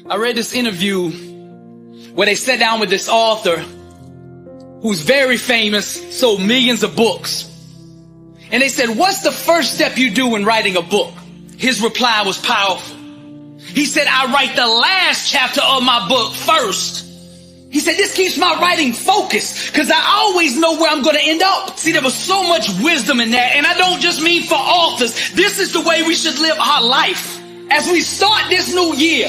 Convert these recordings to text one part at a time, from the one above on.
I read this interview where they sat down with this author who's very famous, sold millions of books. And they said, what's the first step you do when writing a book? His reply was powerful. He said, I write the last chapter of my book first. He said, this keeps my writing focused because I always know where I'm going to end up. See, there was so much wisdom in that. And I don't just mean for authors. This is the way we should live our life. As we start this new year,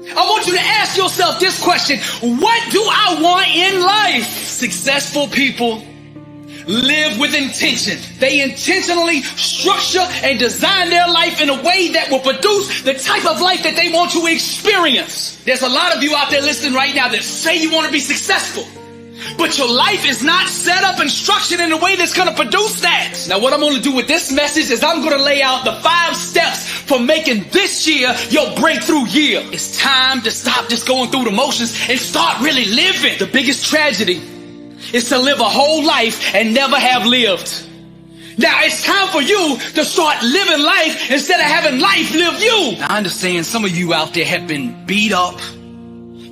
I want you to ask yourself this question. What do I want in life? Successful people live with intention. They intentionally structure and design their life in a way that will produce the type of life that they want to experience. There's a lot of you out there listening right now that say you want to be successful, but your life is not set up and structured in a way that's going to produce that. Now, what I'm going to do with this message is I'm going to lay out the 5 steps for making this year your breakthrough year. It's time to stop just going through the motions and start really living. The biggest tragedy is to live a whole life and never have lived. Now, it's time for you to start living life instead of having life live you. Now, I understand some of you out there have been beat up,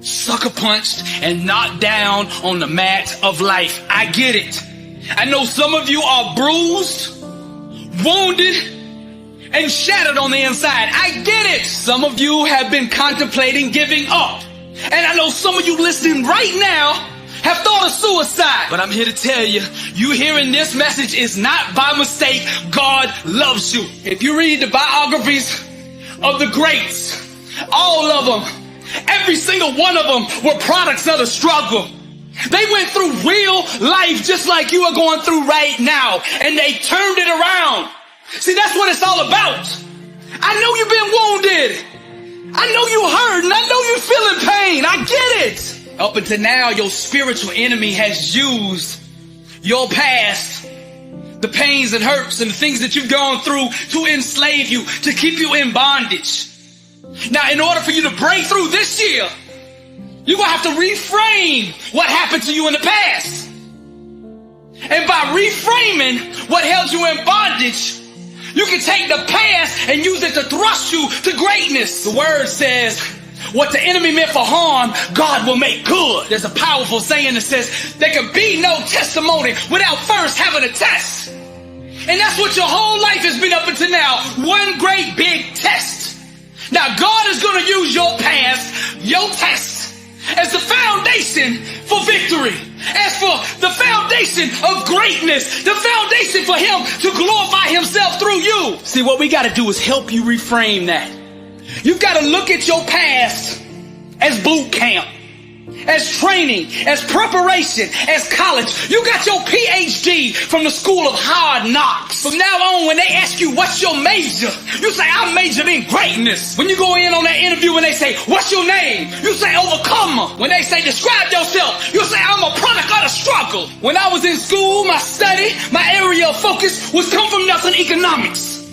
sucker punched, and knocked down on the mat of life. I get it. I know some of you are bruised, wounded, and shattered on the inside. I get it. Some of you have been contemplating giving up. And I know some of you listening right now have thought of suicide. But I'm here to tell you, you hearing this message is not by mistake. God loves you. If you read the biographies of the greats, all of them, every single one of them were products of the struggle. They went through real life just like you are going through right now, and they turned it around. See, that's what it's all about. I know you've been wounded. I know you hurt, and I know you're feeling pain. I get it. Up until now, your spiritual enemy has used your past, the pains and hurts and the things that you've gone through to enslave you, to keep you in bondage. Now, in order for you to break through this year, you're going to have to reframe what happened to you in the past. And by reframing what held you in bondage, you can take the past and use it to thrust you to greatness. The word says, what the enemy meant for harm, God will make good. There's a powerful saying that says, there can be no testimony without first having a test. And that's what your whole life has been up until now. One great big test. Now, God is going to use your past, your test, as the foundation for victory, as for the foundation of greatness, the foundation for Him to glorify Himself through you. See, what we got to do is help you reframe that. You've got to look at your past as boot camp, as training, as preparation, as college. You got your PhD from the school of hard knocks. From now on, when they ask you, what's your major? You say, I majored in greatness. When you go in on that interview and they say, what's your name? You say, overcomer. When they say, describe yourself, you say, I'm a product of the struggle. When I was in school, my study, my area of focus was come from nothing economics.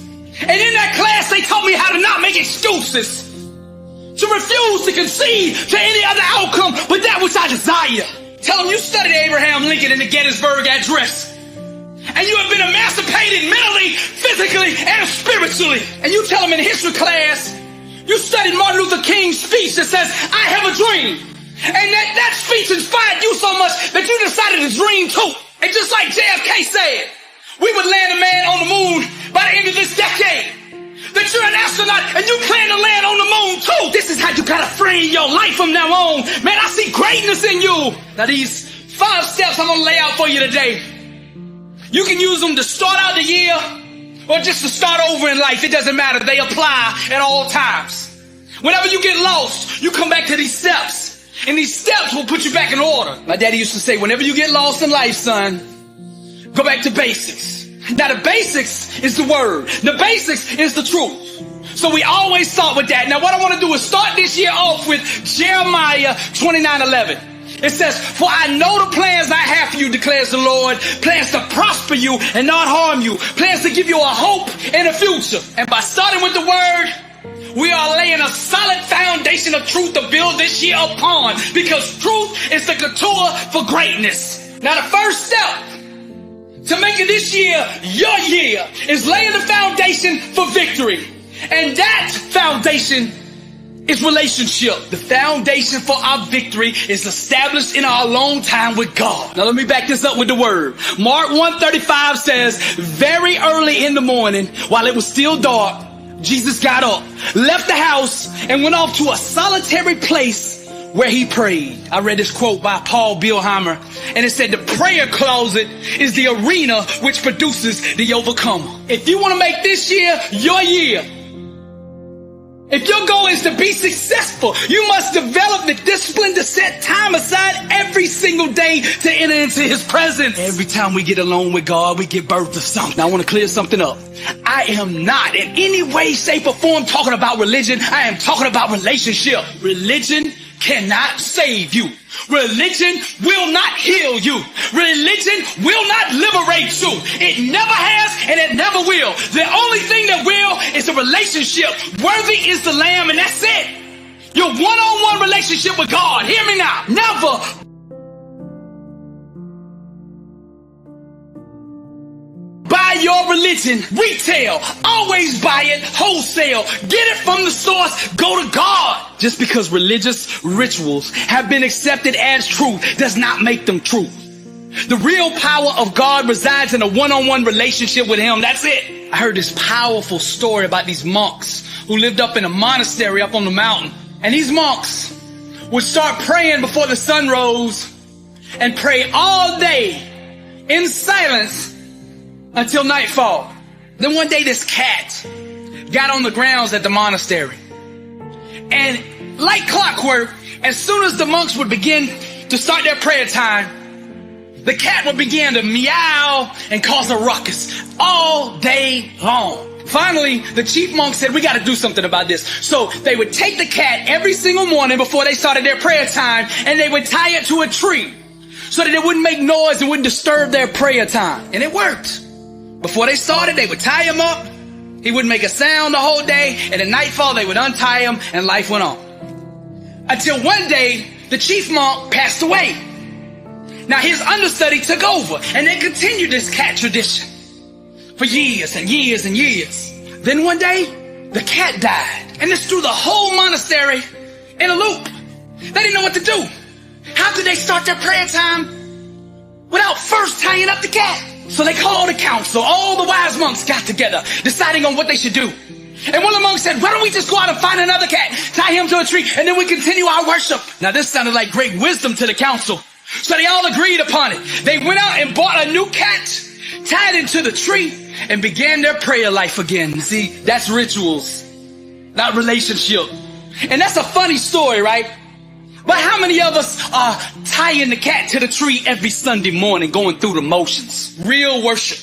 And in that class, they taught me how to not make excuses, to refuse to concede to any other outcome but that which I desire. Tell them you studied Abraham Lincoln in the Gettysburg Address, and you have been emancipated mentally, physically, and spiritually. And you tell them in history class, you studied Martin Luther King's speech that says, I have a dream. And that speech inspired you so much that you decided to dream too. And just like JFK said, we would land a man on the moon by the end of this decade. That you're an astronaut and you plan to land on the moon too. This is how you gotta frame your life from now on. Man, I see greatness in you. Now, these 5 steps I'm gonna lay out for you today, you can use them to start out the year or just to start over in life. It doesn't matter. They apply at all times. Whenever you get lost, you come back to these steps, and these steps will put you back in order. My daddy used to say, whenever you get lost in life, son, go back to basics. Now, the basics is the word. The basics is the truth. So we always start with that. Now, what I want to do is start this year off with Jeremiah 29:11. It says, for I know the plans I have for you, declares the Lord, plans to prosper you and not harm you, plans to give you a hope and a future. And by starting with the word, we are laying a solid foundation of truth to build this year upon, because truth is the couture for greatness. Now, the first step to making this year your year is laying the foundation for victory. And that foundation is relationship. The foundation for our victory is established in our alone time with God. Now let me back this up with the word. Mark 1:35 says, very early in the morning, while it was still dark, Jesus got up, left the house, and went off to a solitary place where he prayed. I read this quote by Paul Bilheimer, and it said, the prayer closet is the arena which produces the overcomer. If you want to make this year your year, if your goal is to be successful, you must develop the discipline to set time aside every single day to enter into his presence. Every time we get alone with God, we give birth to something. Now I want to clear something up. I am not in any way, shape, or form talking about religion. I am talking about relationship. Religion cannot save you. Religion will not heal you. Religion will not liberate you. It never has and it never will. The only thing that will is a relationship. Worthy is the Lamb, and that's it. Your one-on-one relationship with God. Hear me now. Never buy your religion retail. Always buy it wholesale. Get it from the source. Go to God. Just because religious rituals have been accepted as truth does not make them true. The real power of God resides in a one-on-one relationship with him. That's it. I heard this powerful story about these monks who lived up in a monastery up on the mountain. And these monks would start praying before the sun rose and pray all day in silence until nightfall. Then one day this cat got on the grounds at the monastery. And like clockwork, as soon as the monks would begin to start their prayer time, the cat would begin to meow and cause a ruckus all day long. Finally, the chief monk said, we got to do something about this. So they would take the cat every single morning before they started their prayer time, and they would tie it to a tree so that it wouldn't make noise and wouldn't disturb their prayer time. And it worked. Before they started, they would tie him up. He wouldn't make a sound the whole day. And at nightfall, they would untie him, and life went on. Until one day, the chief monk passed away. Now his understudy took over, and they continued this cat tradition for years and years and years. Then one day, the cat died. And this threw the whole monastery in a loop. They didn't know what to do. How could they start their prayer time without first tying up the cat? So they called a council. All the wise monks got together, deciding on what they should do. And one of the monks said, why don't we just go out and find another cat, tie him to a tree, and then we continue our worship. Now this sounded like great wisdom to the council. So they all agreed upon it. They went out and bought a new cat, tied it to the tree, and began their prayer life again. See, that's rituals, not relationship. And that's a funny story, right? But how many of us are tying the cat to the tree every Sunday morning, going through the motions? Real worship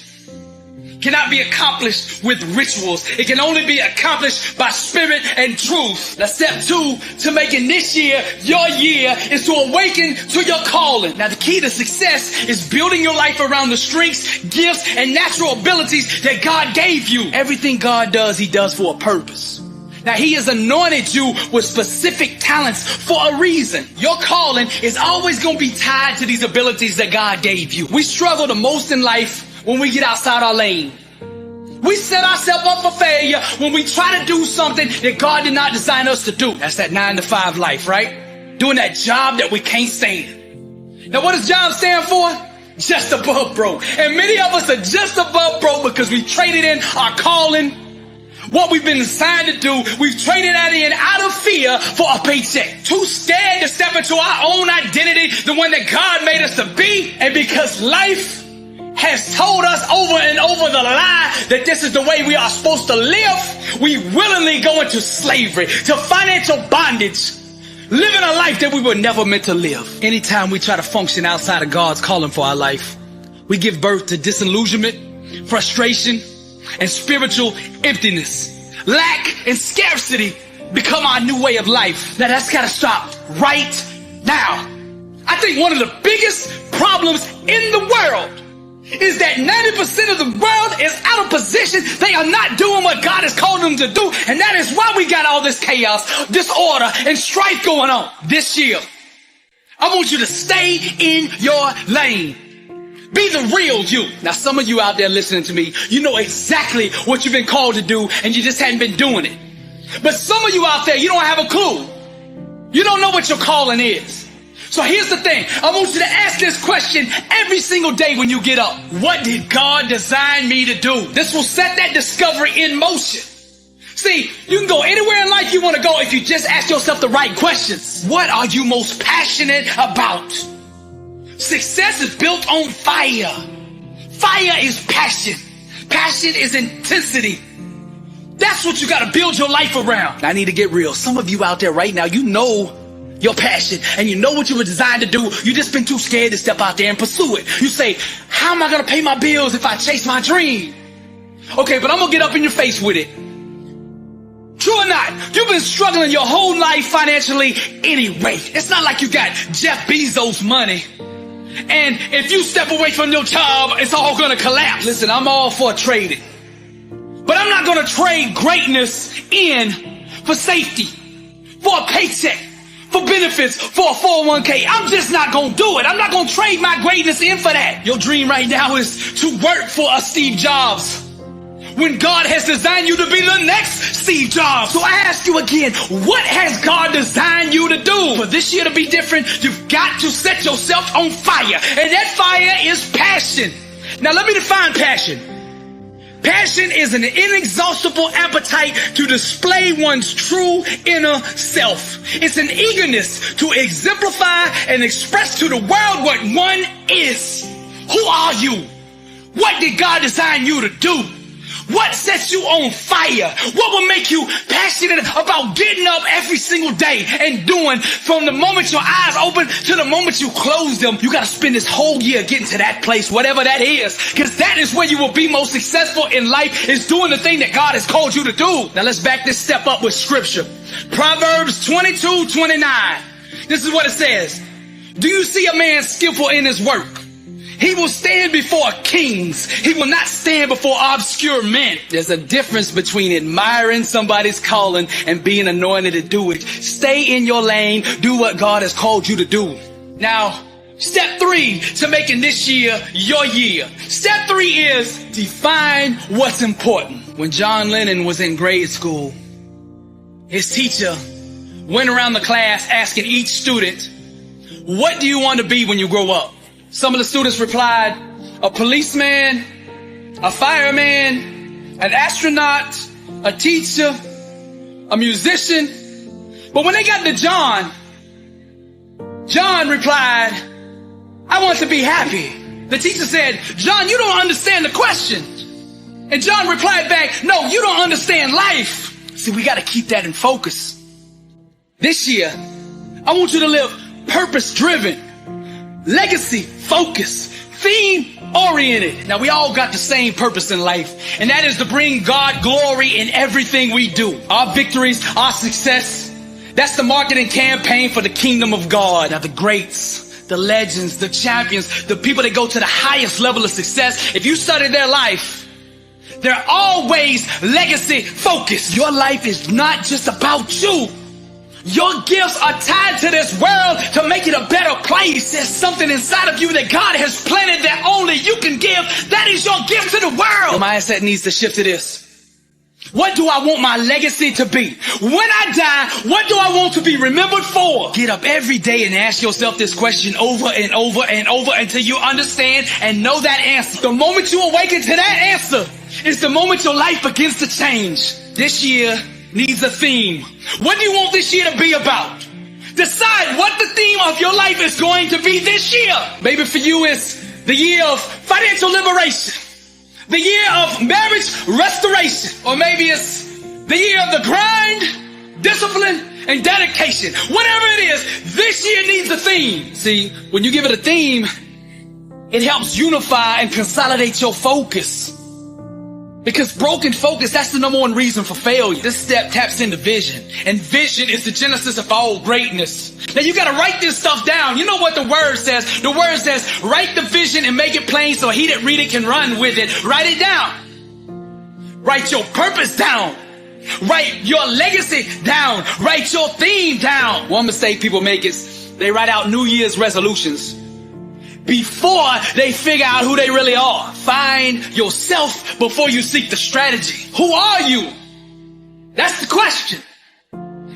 cannot be accomplished with rituals. It can only be accomplished by spirit and truth. Now, step 2 to making this year your year is to awaken to your calling. Now, the key to success is building your life around the strengths, gifts, and natural abilities that God gave you. Everything God does, he does for a purpose. Now, he has anointed you with specific talents for a reason. Your calling is always going to be tied to these abilities that God gave you. We struggle the most in life when we get outside our lane. We set ourselves up for failure when we try to do something that God did not design us to do. That's that 9-to-5 life, right? Doing that job that we can't stand. Now, what does job stand for? Just above broke. And many of us are just above broke because we traded in our calling, what we've been assigned to do. We've traded that in out of fear for a paycheck. Too scared to step into our own identity, the one that God made us to be. And because life has told us over and over the lie that this is the way we are supposed to live, we willingly go into slavery, to financial bondage, living a life that we were never meant to live. Anytime we try to function outside of God's calling for our life, we give birth to disillusionment, frustration, and spiritual emptiness. Lack and scarcity become our new way of life. Now that's got to stop right now. I think one of the biggest problems in the world is that 90% of the world is out of position. They are not doing what God has called them to do. And that is why we got all this chaos, disorder, and strife going on. This year, I want you to stay in your lane. Be the real you. Now, some of you out there listening to me, you know exactly what you've been called to do, and you just hadn't been doing it. But some of you out there, you don't have a clue. You don't know what your calling is. So here's the thing. I want you to ask this question every single day when you get up. What did God design me to do? This will set that discovery in motion. See, you can go anywhere in life you want to go if you just ask yourself the right questions. What are you most passionate about? Success is built on fire. Fire is passion. Passion is intensity. That's what you got to build your life around. I need to get real. Some of you out there right now, you know your passion and you know what you were designed to do. You just been too scared to step out there and pursue it. You say, how am I going to pay my bills if I chase my dream? Okay, but I'm going to get up in your face with it. True or not, you've been struggling your whole life financially anyway. It's not like you got Jeff Bezos money. And if you step away from your job, it's all going to collapse. Listen, I'm all for trading. But I'm not going to trade greatness in for safety, for a paycheck, for benefits, for a 401k. I'm just not going to do it. I'm not going to trade my greatness in for that. Your dream right now is to work for a Steve Jobs when God has designed you to be the next Steve Jobs. So I ask you again, what has God designed you to do? For this year to be different, you've got to set yourself on fire. And that fire is passion. Now let me define passion. Passion is an inexhaustible appetite to display one's true inner self. It's an eagerness to exemplify and express to the world what one is. Who are you? What did God design you to do? What sets you on fire? What will make you passionate about getting up every single day and doing from the moment your eyes open to the moment you close them? You got to spend this whole year getting to that place, whatever that is, because that is where you will be most successful in life, is doing the thing that God has called you to do. Now let's back this step up with scripture. Proverbs 22:29. This is what it says. Do you see a man skillful in his work? He will stand before kings. He will not stand before obscure men. There's a difference between admiring somebody's calling and being anointed to do it. Stay in your lane. Do what God has called you to do. Now, step 3 to making this year your year. Step 3 is define what's important. When John Lennon was in grade school, his teacher went around the class asking each student, what do you want to be when you grow up? Some of the students replied, a policeman, a fireman, an astronaut, a teacher, a musician. But when they got to John, John replied, I want to be happy. The teacher said, John, you don't understand the question. And John replied back, no, you don't understand life. See, we got to keep that in focus. This year, I want you to live purpose-driven, legacy-focused, theme-oriented. Now, we all got the same purpose in life, and that is to bring God glory in everything we do. Our victories, our success, that's the marketing campaign for the kingdom of God. Now, the greats, the legends, the champions, the people that go to the highest level of success, if you study their life, they're always legacy-focused. Your life is not just about you. Your gifts are tied to this world to make it a better place. There's something inside of you that God has planted that only you can give. That is your gift to the world. Your mindset needs to shift to this. What do I want my legacy to be? When I die, what do I want to be remembered for? Get up every day and ask yourself this question over and over and over until you understand and know that answer. The moment you awaken to that answer is the moment your life begins to change. This year needs a theme. What do you want this year to be about? Decide what the theme of your life is going to be this year. Maybe for you it's the year of financial liberation, the year of marriage restoration, or maybe it's the year of the grind, discipline, and dedication. Whatever it is, this year needs a theme. See, when you give it a theme, it helps unify and consolidate your focus. Because broken focus, that's the number one reason for failure. This step taps into vision. And vision is the genesis of all greatness. Now you gotta write this stuff down. You know what the word says? The word says, write the vision and make it plain so he that read it can run with it. Write it down. Write your purpose down. Write your legacy down. Write your theme down. One mistake people make is they write out New Year's resolutions before they figure out who they really are. Find yourself before you seek the strategy. Who are you? That's the question.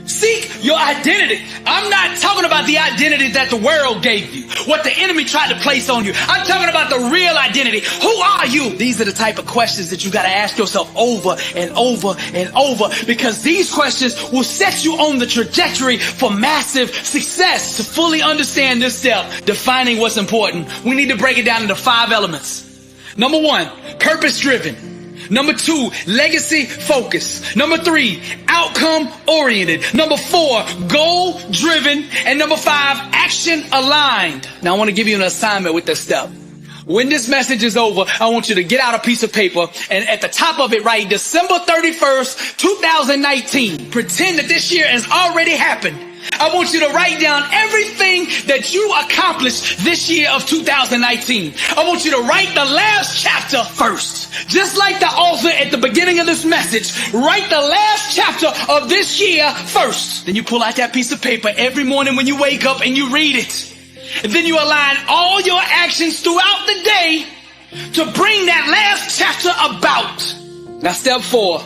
Seek your identity. I'm not talking about the identity that the world gave you, what the enemy tried to place on you. I'm talking about the real identity. Who are you? These are the type of questions that you got to ask yourself over and over and over, because these questions will set you on the trajectory for massive success. To fully understand this step, defining what's important, we need to break it down into 5 elements. Number 1, purpose-driven. Number 2, legacy focus. Number 3, outcome oriented. Number 4, goal driven. And number 5, action aligned. Now I want to give you an assignment with this step. When this message is over, I want you to get out a piece of paper and at the top of it write December 31st, 2019. Pretend that this year has already happened. I want you to write down everything that you accomplished this year of 2019. I want you to write the last chapter first. Just like the author at the beginning of this message, write the last chapter of this year first. Then you pull out that piece of paper every morning when you wake up and you read it. And then you align all your actions throughout the day to bring that last chapter about. Now, step 4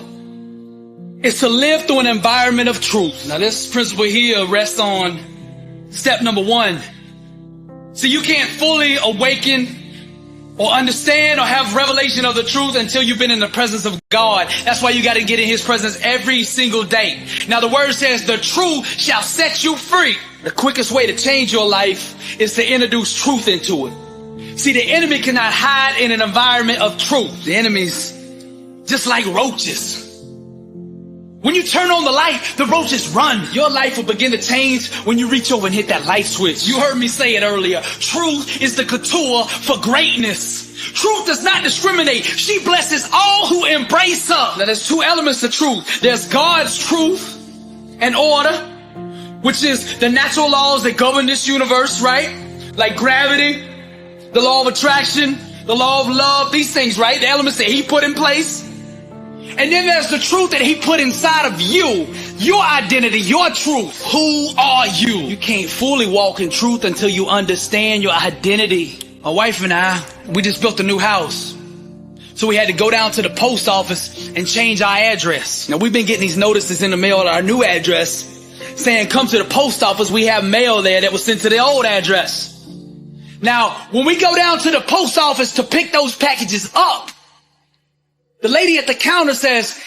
is to live through an environment of truth. Now, this principle here rests on step number 1. See, you can't fully awaken or understand or have revelation of the truth until you've been in the presence of God. That's why you got to get in his presence every single day. Now, the word says the truth shall set you free. The quickest way to change your life is to introduce truth into it. See, the enemy cannot hide in an environment of truth. The enemy's just like roaches. When you turn on the light, the roaches run. Your life will begin to change when you reach over and hit that light switch. You heard me say it earlier. Truth is the couture for greatness. Truth does not discriminate. She blesses all who embrace her. Now, there's 2 elements to truth. There's God's truth and order, which is the natural laws that govern this universe, right? Like gravity, the law of attraction, the law of love, these things, right? The elements that he put in place. And then there's the truth that he put inside of you, your identity, your truth. Who are you? You can't fully walk in truth until you understand your identity. My wife and I, we just built a new house. So we had to go down to the post office and change our address. Now, we've been getting these notices in the mail at our new address saying, come to the post office. We have mail there that was sent to the old address. Now, when we go down to the post office to pick those packages up, the lady at the counter says,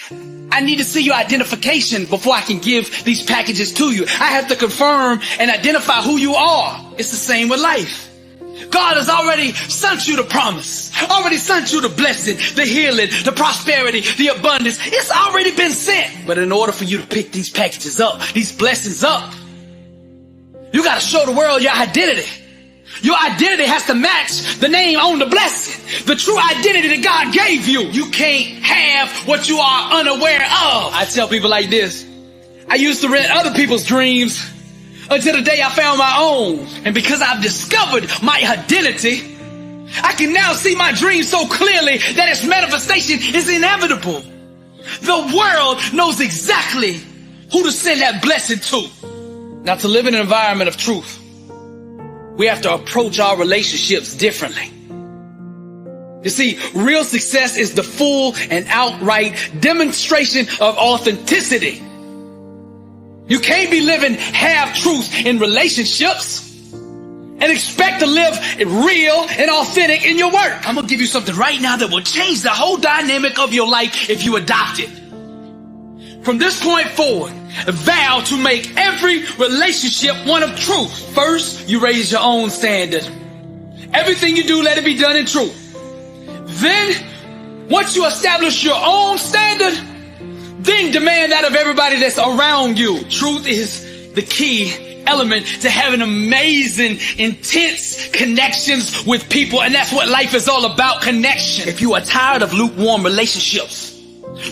I need to see your identification before I can give these packages to you. I have to confirm and identify who you are. It's the same with life. God has already sent you the promise, already sent you the blessing, the healing, the prosperity, the abundance. It's already been sent. But in order for you to pick these packages up, these blessings up, you got to show the world your identity. Your identity has to match the name on the blessing, the true identity that God gave you. You can't have what you are unaware of. I tell people like this. I used to rent other people's dreams until the day I found my own. And because I've discovered my identity, I can now see my dream so clearly that its manifestation is inevitable. The world knows exactly who to send that blessing to. Now, to live in an environment of truth, we have to approach our relationships differently. You see, real success is the full and outright demonstration of authenticity. You can't be living half-truths in relationships and expect to live real and authentic in your work. I'm going to give you something right now that will change the whole dynamic of your life if you adopt it. From this point forward, vow to make every relationship one of truth. First, you raise your own standard. Everything you do, let it be done in truth. Then, once you establish your own standard, then demand that of everybody that's around you. Truth is the key element to having amazing, intense connections with people. And that's what life is all about, connection. If you are tired of lukewarm relationships,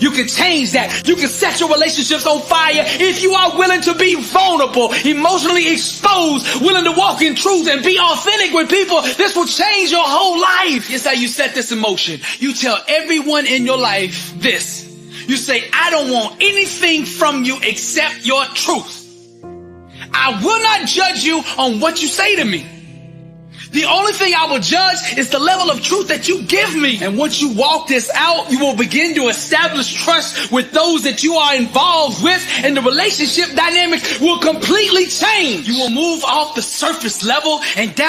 you can change that. You can set your relationships on fire if you are willing to be vulnerable, emotionally exposed, willing to walk in truth and be authentic with people. This will change your whole life. Here's how you set this in motion. You tell everyone in your life this. You say, I don't want anything from you except your truth. I will not judge you on what you say to me. The only thing I will judge is the level of truth that you give me. And once you walk this out, you will begin to establish trust with those that you are involved with, and the relationship dynamic will completely change. You will move off the surface level and down